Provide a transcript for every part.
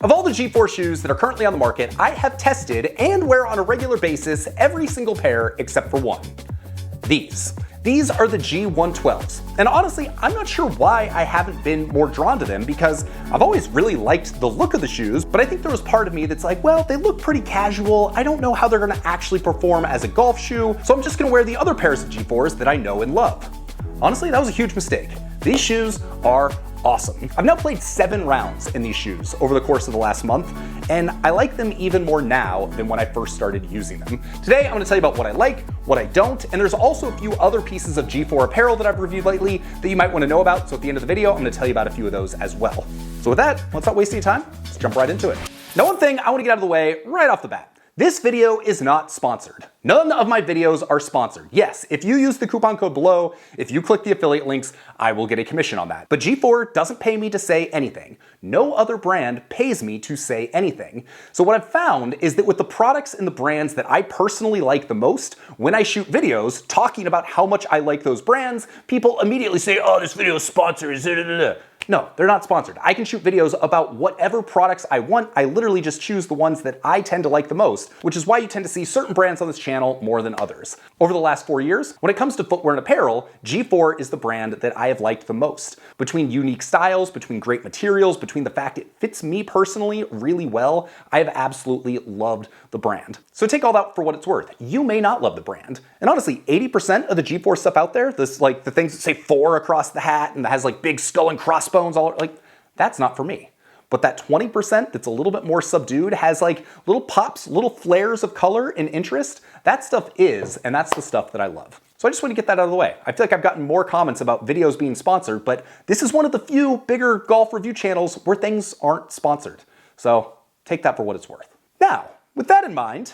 Of all the G4 shoes that are currently on the market, I have tested and wear on a regular basis every single pair except for one. These. These are the G112s. And honestly, I'm not sure why I haven't been more drawn to them because I've always really liked the look of the shoes, but I think there was part of me that's like, well, they look pretty casual. I don't know how they're gonna actually perform as a golf shoe, so I'm just gonna wear the other pairs of G4s that I know and love. Honestly, that was a huge mistake. These shoes are awesome. I've now played 7 rounds in these shoes over the course of the last month, and I like them even more now than when I first started using them. Today, I'm gonna tell you about what I like, what I don't, and there's also a few other pieces of G4 apparel that I've reviewed lately that you might wanna know about, so at the end of the video, I'm gonna tell you about a few of those as well. So with that, let's not waste any time, let's jump right into it. Now, one thing I wanna get out of the way right off the bat. This video is not sponsored. None of my videos are sponsored. Yes, if you use the coupon code below, if you click the affiliate links, I will get a commission on that. But G4 doesn't pay me to say anything. No other brand pays me to say anything. So what I've found is that with the products and the brands that I personally like the most, when I shoot videos talking about how much I like those brands, people immediately say, oh, this video is sponsored. No, they're not sponsored. I can shoot videos about whatever products I want. I literally just choose the ones that I tend to like the most, which is why you tend to see certain brands on this channel more than others. Over the last 4 years, when it comes to footwear and apparel, G4 is the brand that I have liked the most. Between unique styles, between great materials, between the fact it fits me personally really well, I have absolutely loved the brand. So take all that for what it's worth. You may not love the brand. And honestly, 80% of the G4 stuff out there, this like the things that say 4 across the hat and that has like big skull and crossbones all like, that's not for me. But that 20% that's a little bit more subdued, has like little pops, little flares of color and interest, that stuff is, and that's the stuff that I love. So I just want to get that out of the way. I feel like I've gotten more comments about videos being sponsored, but this is one of the few bigger golf review channels where things aren't sponsored. So take that for what it's worth. Now, with that in mind,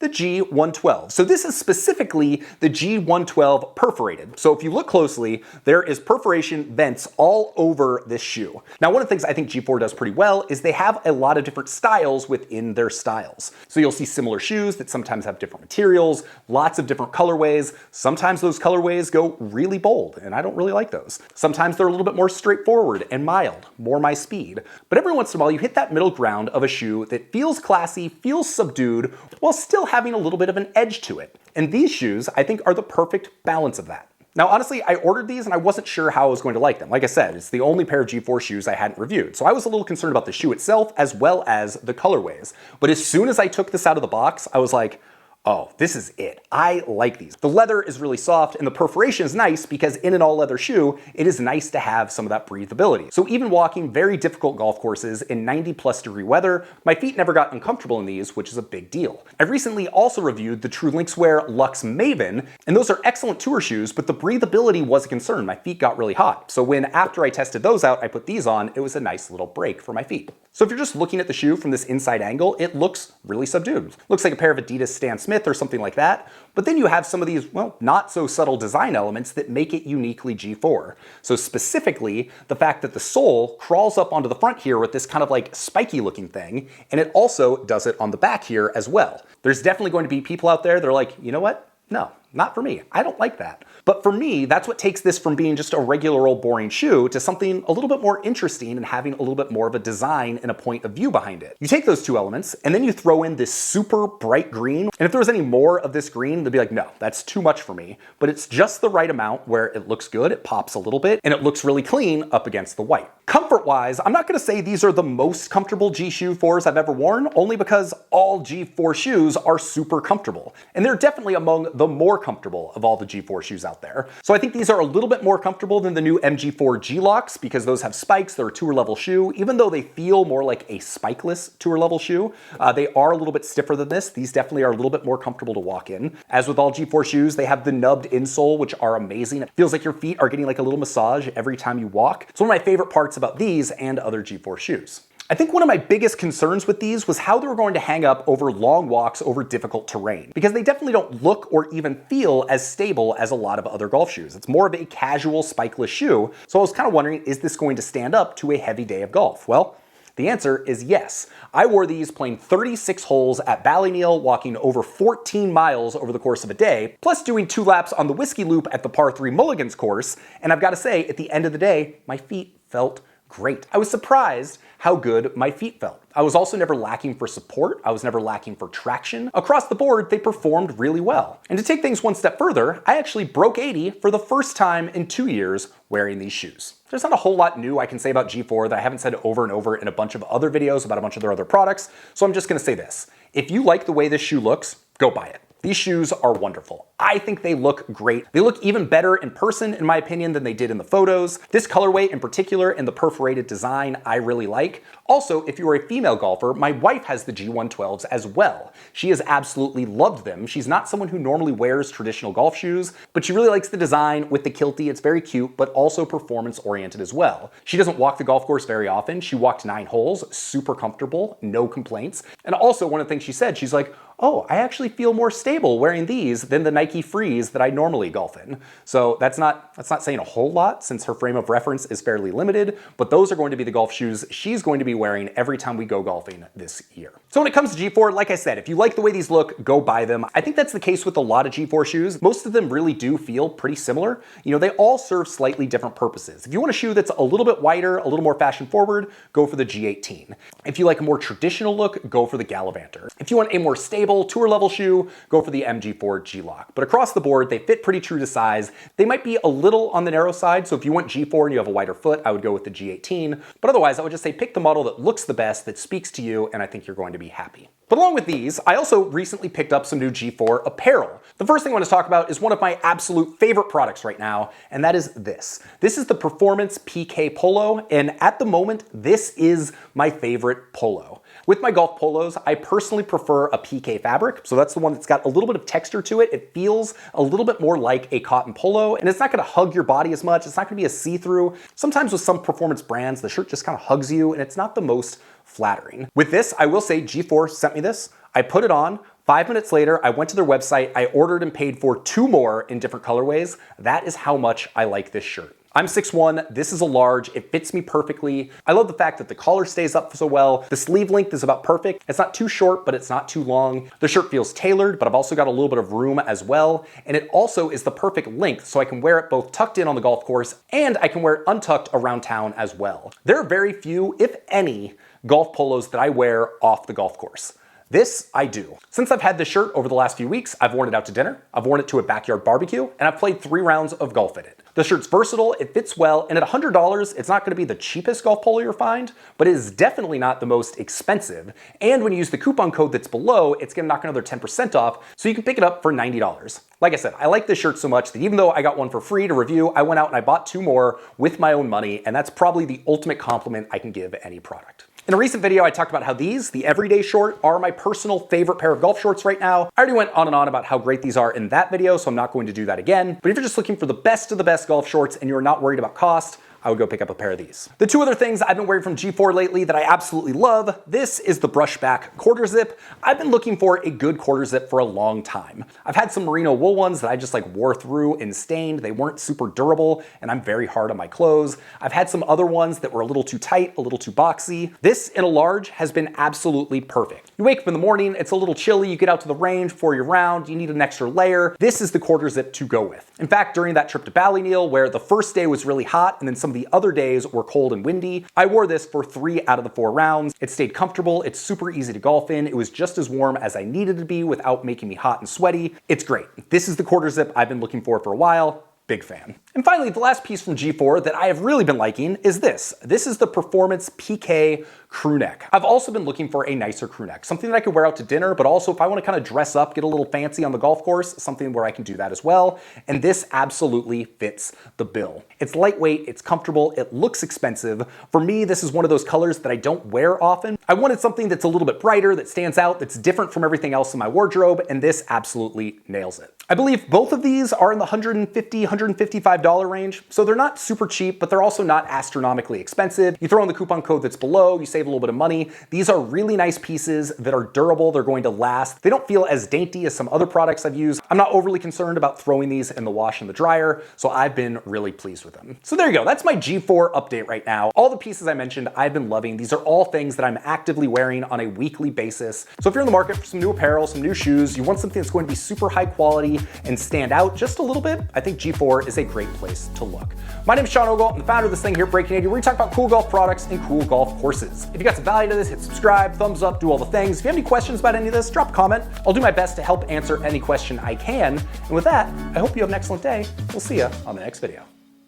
the G112. So this is specifically the G112 perforated. So if you look closely, there is perforation vents all over this shoe. Now, one of the things I think G4 does pretty well is they have a lot of different styles within their styles. So you'll see similar shoes that sometimes have different materials, lots of different colorways. Sometimes those colorways go really bold, and I don't really like those. Sometimes they're a little bit more straightforward and mild, more my speed. But every once in a while, you hit that middle ground of a shoe that feels classy, feels subdued, while still having a little bit of an edge to it. And these shoes, I think, are the perfect balance of that. Now, honestly, I ordered these and I wasn't sure how I was going to like them. Like I said, it's the only pair of G4 shoes I hadn't reviewed. So I was a little concerned about the shoe itself as well as the colorways. But as soon as I took this out of the box, I was like, oh, this is it. I like these. The leather is really soft and the perforation is nice because in an all leather shoe, it is nice to have some of that breathability. So even walking very difficult golf courses in 90+ degree weather, my feet never got uncomfortable in these, which is a big deal. I recently also reviewed the True Linkswear Luxe Maven, and those are excellent tour shoes, but the breathability was a concern. My feet got really hot. So when after I tested those out, I put these on, it was a nice little break for my feet. So if you're just looking at the shoe from this inside angle, it looks really subdued. Looks like a pair of Adidas Stan Smith or something like that. But then you have some of these, well, not so subtle design elements that make it uniquely G4. So specifically, the fact that the sole crawls up onto the front here with this kind of like spiky looking thing, and it also does it on the back here as well. There's definitely going to be people out there that are like, you know what? No, not for me. I don't like that. But for me, that's what takes this from being just a regular old boring shoe to something a little bit more interesting and having a little bit more of a design and a point of view behind it. You take those two elements and then you throw in this super bright green. And if there was any more of this green, they'd be like, no, that's too much for me. But it's just the right amount where it looks good, it pops a little bit, and it looks really clean up against the white. Comfort-wise, I'm not gonna say these are the most comfortable G4s I've ever worn, only because all G4 shoes are super comfortable. And they're definitely among the more comfortable of all the G4 shoes out there. So I think these are a little bit more comfortable than the new MG4 G-Locks because those have spikes, they're a tour level shoe. Even though they feel more like a spikeless tour level shoe, they are a little bit stiffer than this. These definitely are a little bit more comfortable to walk in. As with all G4 shoes, they have the nubbed insole, which are amazing. It feels like your feet are getting like a little massage every time you walk. It's one of my favorite parts about these and other G4 shoes. I think one of my biggest concerns with these was how they were going to hang up over long walks over difficult terrain, because they definitely don't look or even feel as stable as a lot of other golf shoes. It's more of a casual spikeless shoe, so I was kind of wondering, is this going to stand up to a heavy day of golf? Well, the answer is yes. I wore these playing 36 holes at Ballyneal, walking over 14 miles over the course of a day, plus doing 2 laps on the Whiskey Loop at the par 3 Mulligans course, and I've got to say, at the end of the day, my feet felt great. I was surprised how good my feet felt. I was also never lacking for support. I was never lacking for traction. Across the board, they performed really well. And to take things one step further, I actually broke 80 for the first time in 2 years wearing these shoes. There's not a whole lot new I can say about G4 that I haven't said over and over in a bunch of other videos about a bunch of their other products, so I'm just gonna say this. If you like the way this shoe looks, go buy it. These shoes are wonderful. I think they look great. They look even better in person, in my opinion, than they did in the photos. This colorway in particular and the perforated design I really like. Also, if you are a female golfer, my wife has the G112s as well. She has absolutely loved them. She's not someone who normally wears traditional golf shoes, but she really likes the design with the kilty. It's very cute, but also performance oriented as well. She doesn't walk the golf course very often. She walked 9 holes, super comfortable, no complaints. And also one of the things she said, she's like, oh, I actually feel more stable wearing these than the Nike Frees that I normally golf in. So that's not saying a whole lot since her frame of reference is fairly limited, but those are going to be the golf shoes she's going to be wearing every time we go golfing this year. So when it comes to G4, like I said, if you like the way these look, go buy them. I think that's the case with a lot of G4 shoes. Most of them really do feel pretty similar. You know, they all serve slightly different purposes. If you want a shoe that's a little bit wider, a little more fashion forward, go for the G18. If you like a more traditional look, go for the Gallivanter. If you want a more stable tour level shoe, go for the MG4 G-Lock. But across the board, they fit pretty true to size. They might be a little on the narrow side, so if you want G4 and you have a wider foot, I would go with the G18. But otherwise, I would just say pick the model that looks the best, that speaks to you, and I think you're going to be happy. But along with these, I also recently picked up some new G4 apparel. The first thing I want to talk about is one of my absolute favorite products right now, and that is this. This is the Performance Pique Polo, and at the moment, this is my favorite polo. With my golf polos, I personally prefer a Pique fabric, so that's the one that's got a little bit of texture to it. It feels a little bit more like a cotton polo, and it's not gonna hug your body as much. It's not gonna be a see-through. Sometimes with some performance brands, the shirt just kind of hugs you, and it's not the most flattering. With this, I will say G4 sent me this. I put it on. 5 minutes later, I went to their website, I ordered and paid for 2 more in different colorways. That is how much I like this shirt. I'm 6'1", this is a large, it fits me perfectly. I love the fact that the collar stays up so well. The sleeve length is about perfect. It's not too short, but it's not too long. The shirt feels tailored, but I've also got a little bit of room as well. And it also is the perfect length, so I can wear it both tucked in on the golf course, and I can wear it untucked around town as well. There are very few, if any, golf polos that I wear off the golf course. This I do. Since I've had this shirt over the last few weeks, I've worn it out to dinner, I've worn it to a backyard barbecue, and I've played 3 rounds of golf in it. The shirt's versatile, it fits well, and at $100, it's not gonna be the cheapest golf polo you'll find, but it is definitely not the most expensive. And when you use the coupon code that's below, it's gonna knock another 10% off, so you can pick it up for $90. Like I said, I like this shirt so much that even though I got one for free to review, I went out and I bought 2 more with my own money, and that's probably the ultimate compliment I can give any product. In a recent video, I talked about how these, the everyday short, are my personal favorite pair of golf shorts right now. I already went on and on about how great these are in that video, so I'm not going to do that again. But if you're just looking for the best of the best golf shorts and you're not worried about cost, I would go pick up a pair of these. The 2 other things I've been wearing from G4 lately that I absolutely love, this is the brushback quarter zip. I've been looking for a good quarter zip for a long time. I've had some merino wool ones that I just wore through and stained. They weren't super durable, and I'm very hard on my clothes. I've had some other ones that were a little too tight, a little too boxy. This in a large has been absolutely perfect. You wake up in the morning, it's a little chilly, you get out to the range before your round, you need an extra layer. This is the quarter zip to go with. In fact, during that trip to Ballyneal, where the first day was really hot and then some of the other days were cold and windy, I wore this for 3 out of the 4 rounds. It stayed comfortable, it's super easy to golf in, it was just as warm as I needed to be without making me hot and sweaty. It's great. This is the quarter zip I've been looking for a while. Big fan. And finally, the last piece from G4 that I have really been liking is this. This is the Performance Pique Crewneck. I've also been looking for a nicer crewneck, something that I could wear out to dinner, but also if I want to kind of dress up, get a little fancy on the golf course, something where I can do that as well. And this absolutely fits the bill. It's lightweight, it's comfortable, it looks expensive. For me, this is one of those colors that I don't wear often. I wanted something that's a little bit brighter, that stands out, that's different from everything else in my wardrobe, and this absolutely nails it. I believe both of these are in the $150, $155 range, so they're not super cheap, but they're also not astronomically expensive. You throw in the coupon code that's below, you save a little bit of money. These are really nice pieces that are durable, they're going to last. They don't feel as dainty as some other products I've used. I'm not overly concerned about throwing these in the wash and the dryer, so I've been really pleased with them. So there you go, that's my G4 update right now. All the pieces I mentioned, I've been loving. These are all things that I'm actively wearing on a weekly basis. So if you're in the market for some new apparel, some new shoes, you want something that's going to be super high quality and stand out just a little bit, I think G4 store is a great place to look. My name is Sean Ogle. I'm the founder of this thing here, Breaking 80, where we talk about cool golf products and cool golf courses. If you got some value to this, hit subscribe, thumbs up, do all the things. If you have any questions about any of this, drop a comment. I'll do my best to help answer any question I can. And with that, I hope you have an excellent day. We'll see you on the next video.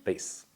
Peace.